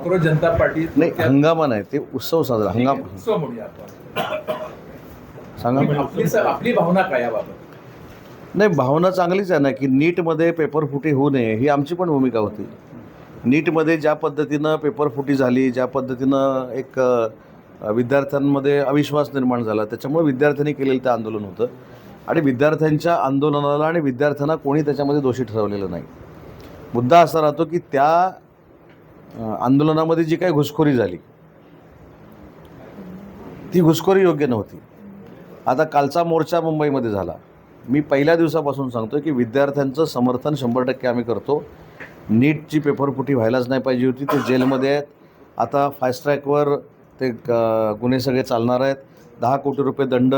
काँग्रेस जनता party नाही, हंगामा नाही, ते उत्सव साजरा हंगाम उत्सव म्हणूया आपण. सांगा. आपली भावना काय याबाबत? नाही, भावना चांगलीच आहे ना, की नीटमध्ये पेपरफुटी होऊ नये ही आमची पण भूमिका होती. नीटमध्ये ज्या पद्धतीनं पेपरफुटी झाली, ज्या पद्धतीनं एक विद्यार्थ्यांमध्ये अविश्वास निर्माण झाला, त्याच्यामुळे विद्यार्थ्यांनी केलेलं ते आंदोलन होतं आणि विद्यार्थ्यांच्या आंदोलनाला आणि विद्यार्थ्यांना कोणी त्याच्यामध्ये दोषी ठरवलेलं नाही. मुद्दा असा राहतो की त्या आंदोलनामध्ये जी काही घुसखोरी झाली ती घुसखोरी योग्य नव्हती. आता कालचा मोर्चा मुंबईमध्ये झाला. मी पहिल्या दिवसापासून सांगतो की विद्यार्थ्यांचं समर्थन 100% आम्ही करतो. नीटची पेपरफुटी व्हायलाच नाही पाहिजे होती. ते जेलमध्ये आहेत. आता फास्ट ट्रॅकवर ते गुन्हे सगळे चालणार आहेत. 10 कोटी रुपये दंड,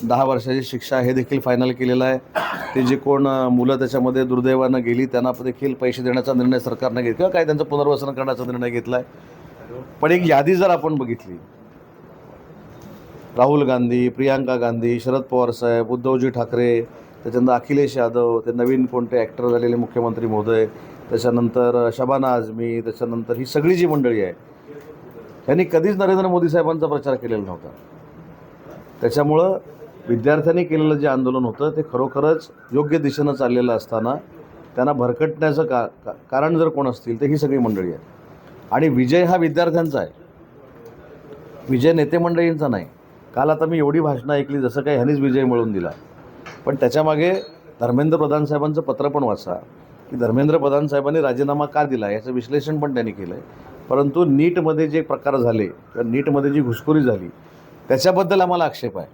10 वर्षाची शिक्षा हे देखील फायनल केलेलं आहे. ते जे कोण मुलं त्याच्यामध्ये दुर्दैवानं गेली त्यांना देखील पैसे देण्याचा निर्णय सरकारनं घेतला किंवा काय त्यांचं पुनर्वसन करण्याचा निर्णय घेतला आहे. पण एक यादी जर आपण बघितली, राहुल गांधी, प्रियांका गांधी, शरद पवार साहेब, उद्धवजी ठाकरे, त्याच्यानंतर अखिलेश यादव, ते नवीन कोणते ॲक्टर झालेले मुख्यमंत्री महोदय, त्याच्यानंतर शबाना आझमी, त्याच्यानंतर ही सगळी जी मंडळी आहे त्यांनी कधीच नरेंद्र मोदी साहेबांचा प्रचार केलेला नव्हता. त्याच्यामुळं विद्यार्थ्यांनी केलेलं जे आंदोलन होतं ते खरोखरच योग्य दिशेनं चाललेलं असताना त्यांना भरकटण्याचं कारण जर कोण असतील तर ही सगळी मंडळी आहे. आणि विजय हा विद्यार्थ्यांचा आहे, विजय नेते मंडळींचा नाही. काल आता मी एवढी भाषणं ऐकली जसं काही ह्यांनीच विजय मिळवून दिला, पण त्याच्यामागे धर्मेंद्र प्रधान साहेबांचं पत्र पण वाचा की धर्मेंद्र प्रधान साहेबांनी राजीनामा का दिला याचं विश्लेषण पण त्यांनी केलं आहे. परंतु नीटमध्ये जे प्रकार झाले किंवा नीटमध्ये जी घुसखोरी झाली त्याच्याबद्दल आम्हाला आक्षेप आहे.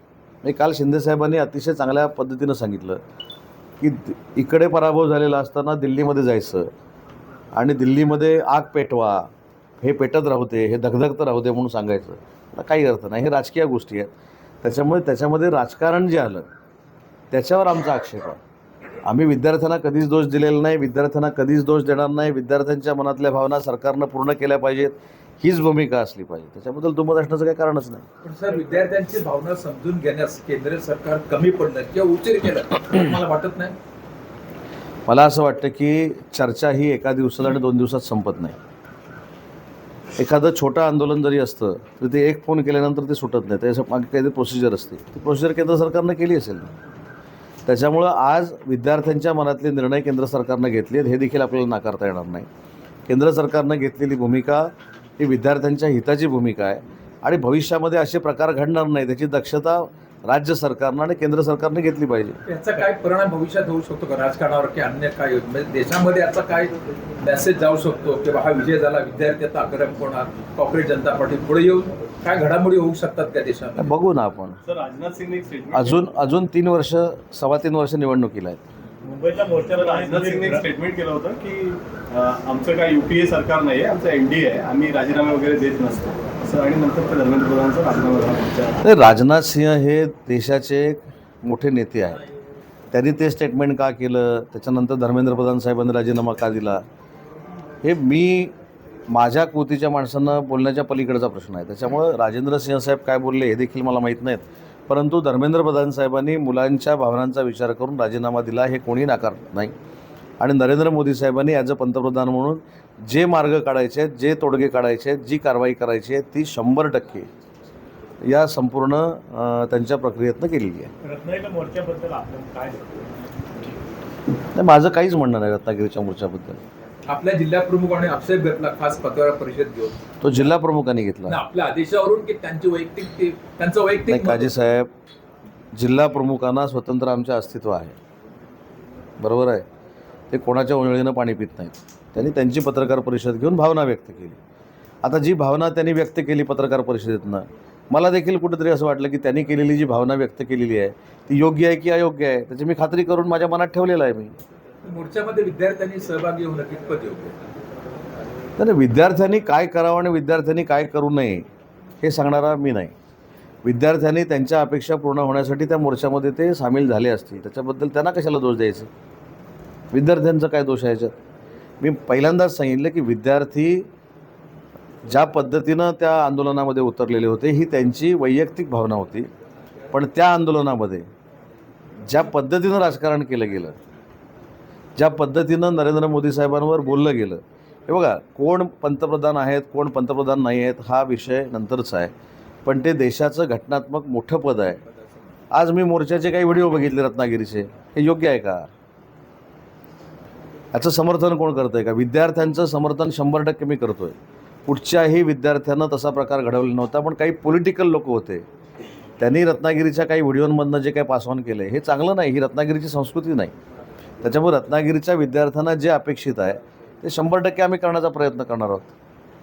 मी काल शिंदेसाहेबांनी अतिशय चांगल्या पद्धतीनं सांगितलं की इकडे पराभव झालेला असताना दिल्लीमध्ये जायचं आणि दिल्लीमध्ये आग पेटवा, हे पेटत राहू दे, हे धगधगतं राहू दे म्हणून सांगायचं. काही अर्थ नाही. हे राजकीय गोष्टी आहेत. त्याच्यामुळे त्याच्यामध्ये राजकारण जे आलं त्याच्यावर आमचा आक्षेप आहे. आम्ही विद्यार्थ्यांना कधीच दोष दिलेला नाही, विद्यार्थ्यांना कधीच दोष देणार नाही. विद्यार्थ्यांच्या मनातल्या भावना सरकारनं पूर्ण केल्या पाहिजेत हीच भूमिका असली पाहिजे. त्याच्याबद्दल दुमत असण्याचं काही कारणच नाही. पण सर, विद्यार्थ्यांची भावना समजून घेण्यास केंद्र सरकार कमी पडलं किंवा उशीर केलं मला वाटत नाही. मला असं वाटतं की चर्चा ही एका दिवसात आणि 2 दिवसात संपत नाही. एखादं छोटं आंदोलन जरी असतं तर ते एक फोन केल्यानंतर ते सुटत नाही. त्याच्या मागे काहीतरी प्रोसिजर असते. ती प्रोसिजर केंद्र सरकारनं केली असेल. त्याच्यामुळं आज विद्यार्थ्यांच्या मनातले निर्णय केंद्र सरकारनं घेतले आहेत हे देखील आपल्याला नाकारता येणार नाही. केंद्र सरकारनं घेतलेली भूमिका ही विद्यार्थ्यांच्या हिताची भूमिका आहे आणि भविष्यामध्ये असे प्रकार घडणार नाही त्याची दक्षता राज्य सरकारनं आणि केंद्र सरकारनं घेतली पाहिजे. याचा काय परिणाम भविष्यात होऊ शकतो का राजकारणावर की अन्य काय? म्हणजे देशामध्ये याचा काय मेसेज जाऊ शकतो की हा विजय झाला, विद्यार्थी आता आक्रमक होणार, काँग्रेस जनता पार्टी पुढे येऊन काय घडामोडी होऊ शकतात का देशात? बघू ना आपण. राजनाथ सिंग अजून 3 वर्ष, 3.25 वर्ष निवडणुकीला आहेत. मुंबईतल्या मोर्चाला राजनाथ सिंगने एक स्टेटमेंट केलं होतं की आमचं काय UPA सरकार नाही आहे, आमचं NDA आहे, आम्ही राजीनामे वगैरे देत नसतो असं. आणि नंतर ते धर्मेंद्र प्रधानचा राजीनामा झाला. राजनाथ सिंह हे देशाचे मोठे नेते आहेत. त्यांनी ते स्टेटमेंट का केलं, त्याच्यानंतर धर्मेंद्र प्रधान साहेबांनी राजीनामा का दिला, हे माझ्या कृतीच्या माणसांना बोलण्याच्या पलीकडचा प्रश्न आहे. त्याच्यामुळं राजेंद्र सिंह साहेब काय बोलले हे देखील मला माहीत नाहीत. परंतु धर्मेंद्र प्रधान साहेबांनी मुलांच्या भावनांचा विचार करून राजीनामा दिला हे कोणी नाकारत नाही. आणि नरेंद्र मोदी साहेबांनी ॲज अ पंतप्रधान म्हणून जे मार्ग काढायचे आहेत, जे तोडगे काढायचे आहेत, जी कारवाई करायची आहे ती 100% या संपूर्ण त्यांच्या प्रक्रियेतनं केलेली आहे. रत्नागिरीच्या मोर्चाबद्दल आपण काय? नाही, माझं काहीच म्हणणं नाही रत्नागिरीच्या मोर्चाबद्दल. आपल्या जिल्हा प्रमुखाने आक्षेप घेतला खास पत्रकार परिषद घेऊन. तो जिल्हा प्रमुखांनी घेतला आपल्या आदेशावरून की त्यांचं वैयक्तिक नाही. काजी साहेब, जिल्हा प्रमुखांना स्वतंत्र आमचे अस्तित्व आहे, बरोबर आहे. ते कोणाच्या उजळीनं पाणी पित नाहीत. त्यांनी त्यांची पत्रकार परिषद घेऊन भावना व्यक्त केली. आता जी भावना त्यांनी व्यक्त केली पत्रकार परिषदेतनं, मला देखील कुठेतरी असं वाटलं की त्यांनी केलेली जी भावना व्यक्त केलेली आहे ती योग्य आहे की अयोग्य आहे त्याची मी खात्री करून माझ्या मनात ठेवलेलं आहे. मी मोर्चामध्ये विद्यार्थ्यांनी सहभागी होणं कितपत योग्य? तर विद्यार्थ्यांनी काय करावं आणि विद्यार्थ्यांनी काय करू नये हे सांगणारा मी नाही. विद्यार्थ्यांनी त्यांच्या अपेक्षा पूर्ण होण्यासाठी त्या मोर्चामध्ये ते सामील झाले असतील, त्याच्याबद्दल त्यांना कशाला दोष द्यायचं? विद्यार्थ्यांचा काय दोष आहे याच्यात? मी पहिल्यांदाच सांगितलं की विद्यार्थी ज्या पद्धतीनं त्या आंदोलनामध्ये उतरलेले होते ही त्यांची वैयक्तिक भावना होती. पण त्या आंदोलनामध्ये ज्या पद्धतीनं राजकारण केलं गेलं, ज्या पद्धतीनं नरेंद्र मोदी साहेबांवर बोललं गेलं, हे बघा, कोण पंतप्रधान आहेत कोण पंतप्रधान नाही आहेत हा विषय नंतरचा आहे, पण ते देशाचं घटनात्मक मोठं पद आहे. आज मी मोर्चाचे काही व्हिडिओ बघितले रत्नागिरीचे, हे योग्य आहे का? याचं समर्थन कोण करतं आहे का? विद्यार्थ्यांचं समर्थन 100% मी करतो आहे. कुठच्याही विद्यार्थ्यानं तसा प्रकार घडवला नव्हता, पण काही पॉलिटिकल लोक होते, त्यांनी रत्नागिरीच्या काही व्हिडिओंमधनं जे काही पास ऑन केलं हे चांगलं नाही, ही रत्नागिरीची संस्कृती नाही. त्याच्यामुळे रत्नागिरीच्या विद्यार्थ्यांना जे अपेक्षित आहे ते 100% आम्ही करण्याचा प्रयत्न करणार आहोत.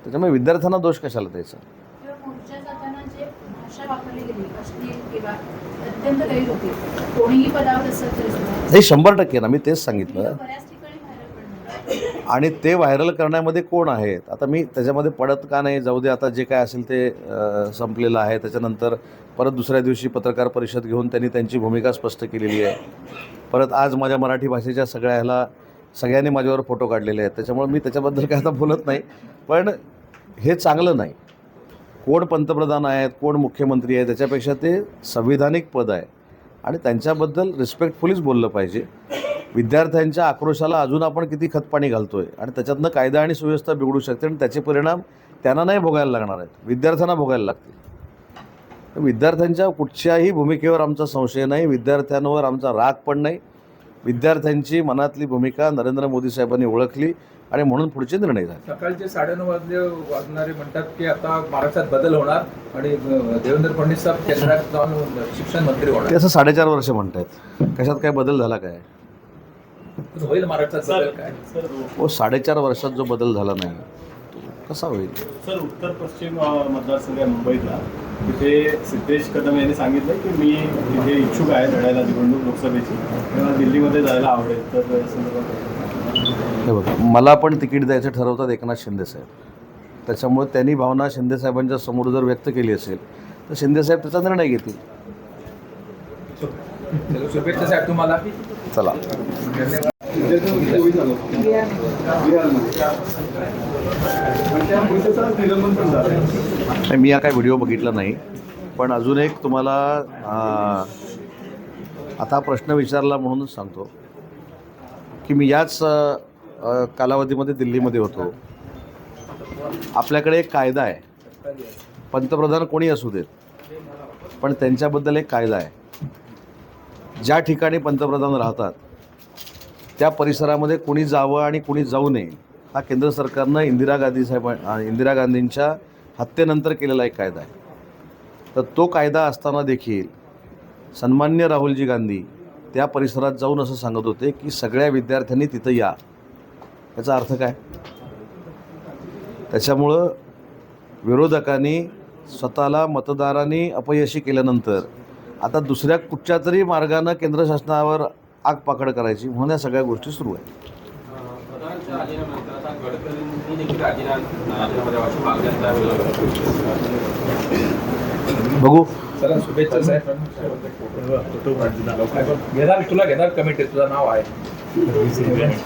त्याच्यामुळे विद्यार्थ्यांना दोष कशाला द्यायचा? किंवा मोर्चा जाताना जे भाषा वापरली गेली अश्लील किंवा अत्यंत गैर होती, कोणीही पदावर असेल तरी सुद्धा हे 100% ना, मी तेच सांगितलं. बऱ्याच ठिकाणी व्हायरल पडणार. आणि ते व्हायरल करण्यामध्ये कोण आहेत, आता मी त्याच्यामध्ये पडत का नाही, जाऊ दे, आता जे काय असेल ते संपलेलं आहे. त्याच्यानंतर परत दुसऱ्या दिवशी पत्रकार परिषद घेऊन त्यांनी त्यांची भूमिका स्पष्ट केलेली आहे. परत आज माझ्या मराठी भाषेच्या सगळ्यांनी माझ्यावर फोटो काढलेले आहेत, त्याच्यामुळे मी त्याच्याबद्दल काय आता बोलत नाही. पण हे चांगलं नाही. कोण पंतप्रधान आहेत कोण मुख्यमंत्री आहे त्याच्यापेक्षा ते संविधानिक पद आहे आणि त्यांच्याबद्दल रिस्पेक्टफुलीच बोललं पाहिजे. विद्यार्थ्यांच्या आक्रोशाला अजून आपण किती खतपाणी घालतो आहे आणि त्याच्यातनं कायदा आणि सुव्यवस्था बिघडू शकते आणि त्याचे परिणाम त्यांना नाही भोगायला लागणार आहेत, विद्यार्थ्यांना भोगायला लागतील. विद्यार्थ्यांच्या कुठच्याही भूमिकेवर आमचा संशय नाही, विद्यार्थ्यांवर आमचा राग पण नाही. विद्यार्थ्यांची मनातली भूमिका नरेंद्र मोदी साहेबांनी ओळखली आणि म्हणून पुढचे निर्णय झाले. सकाळचे 9:30 वाजणारे म्हणतात की आता महाराष्ट्रात बदल होणार आणि देवेंद्र फडणवीस साहेब केंद्रात जाऊन शिक्षण मंत्री होणार. ते असं 4.5 वर्ष म्हणतात, कशात काय बदल झाला काय? होईल महाराष्ट्रात बदल काय? हो, 4.5 वर्षात जो बदल झाला नाही तो कसा होईल? सर, उत्तर पश्चिम मतदारसंघ आहे मुंबईतला, तिथे सिद्धेश कदम यांनी सांगितलं की मी तिथे इच्छुक आहे लढायला निवडणूक लोकसभेची, मला दिल्लीमध्ये जायला आवडेल. तर या संदर्भात हे बघा, मला पण तिकीट द्यायचं ठरवतात एकनाथ शिंदेसाहेब. त्याच्यामुळे त्यांनी भावना शिंदेसाहेबांच्या समोर जर व्यक्त केली असेल तर शिंदेसाहेब त्याचा निर्णय घेतील. चलो, शुभेच्छा साहेब तुम्हाला. चला. मी हा काय व्हिडिओ बघितला नाही, पण अजून एक तुम्हाला आता प्रश्न विचारला म्हणूनच सांगतो की मी याच कालावधीमध्ये दिल्लीमध्ये होतो. आपल्याकडे एक कायदा आहे, पंतप्रधान कोणी असू देत पण त्यांच्याबद्दल एक कायदा आहे. ज्या ठिकाणी पंतप्रधान राहतात त्या परिसरामध्ये कोणी जावं आणि कोणी जाऊ नये हा केंद्र सरकारनं इंदिरा गांधींच्या हत्येनंतर केलेला एक कायदा आहे. तर तो कायदा असताना देखील सन्मान्य राहुलजी गांधी त्या परिसरात जाऊन असं सांगत होते की सगळ्या विद्यार्थ्यांनी तिथं या. याचा अर्थ काय? त्याच्यामुळं विरोधकांनी स्वतःला मतदारांनी अपयशी केल्यानंतर आता दुसऱ्या कुठच्या तरी मार्गानं केंद्र शासनावर आगपाखड करायची म्हणून या सगळ्या गोष्टी सुरू आहेत. बघू. चला, शुभेच्छा साहेब. घेणार, तुला घेणार कमिटी, तुझं नाव आहे.